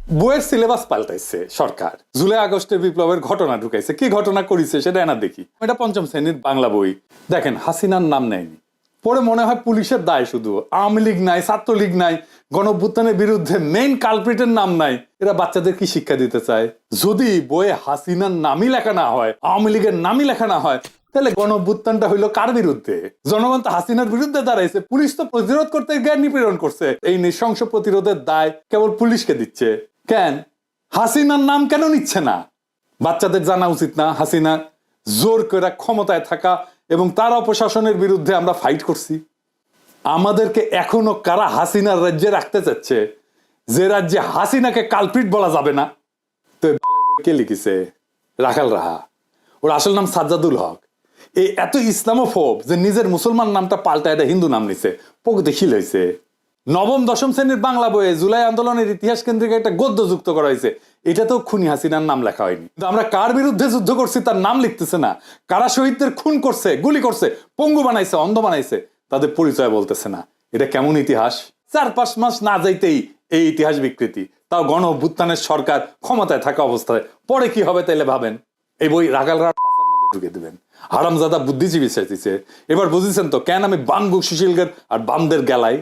বইয়ের সিলেবাস পাল্টাইছে সরকার, জুলাই আগস্টের বিপ্লবের ঘটনা ঢুকাইছে। কি ঘটনা করেছে সেটা না দেখি। এটা পঞ্চম শ্রেণীর বাংলা বই। দেখেন, হাসিনার নাম নেয়নি। পরে মনে হয় পুলিশের দায় শুধু, আওয়ামী লীগ নাই, ছাত্রলীগ নাই, গণঅভ্যুত্থানের বিরুদ্ধে মেইন কালপ্রিটের নাম নাই। এরা বাচ্চাদের কি শিক্ষা দিতে চায়? যদি বইয়ে হাসিনার নামই লেখা না হয়, আওয়ামী লীগের নামই লেখা না হয়, তাহলে গণঅভ্যুত্থানটা হইলো কার বিরুদ্ধে? জনগণ তো হাসিনার বিরুদ্ধে দাঁড়াইছে। পুলিশ তো প্রতিরোধ করতে গিয়ে নিপীড়ন করছে। এই নৃশংস প্রতিরোধের দায় কেবল পুলিশকে দিচ্ছে। কেন হাসিনার নাম কেন নিচ্ছে না? বাচ্চাদের জানা উচিত না হাসিনা জোর করে ক্ষমতায় থাকা এবং তার অপশাসনের বিরুদ্ধে আমরা ফাইট করছি। আমাদেরকে এখনো কারা হাসিনার রাজ্যে রাখতে চাচ্ছে, যে রাজ্যে হাসিনাকে কালপ্রিট বলা যাবে না? তো কে লিখেছে? রাখাল রাহা। ওর আসল নাম সাজ্জাদুল হক। এই এত ইসলামোফোব যে নিজের মুসলমান নামটা পাল্টা এটা হিন্দু নাম নিছে। প্রকৃতি খিল হয়েছে। নবম দশম শ্রেণীর বাংলা বইয়ে জুলাই আন্দোলনের ইতিহাস কেন্দ্রিক একটা গদ্য যুক্ত করা হয়েছে। এটাতেও খুনি হাসিনার নাম লেখা হয়নি। কিন্তু আমরা কার বিরুদ্ধে যুদ্ধ করছি তার নাম লিখতেছে না। কারা শহীদদের খুন করছে, গুলি করছে, পঙ্গু বানাইছে, অন্ধ বানাইছে, তাদের পরিচয় বলতেছে না। এটা কেমন ইতিহাস? 4-5 মাস না যাইতেই এই ইতিহাস বিকৃতি, তাও গণ অভ্যুত্থানের সরকার ক্ষমতায় থাকা অবস্থায়। পরে কি হবে তাইলে ভাবেন। এই বই রাগাল মধ্যে ঢুকে দিবেন। হারামজাদা বুদ্ধিজীবী চাইতেছে। এবার বুঝেছেন তো কেন আমি বানবুক সুশীলগের আর বামদের গেলাই।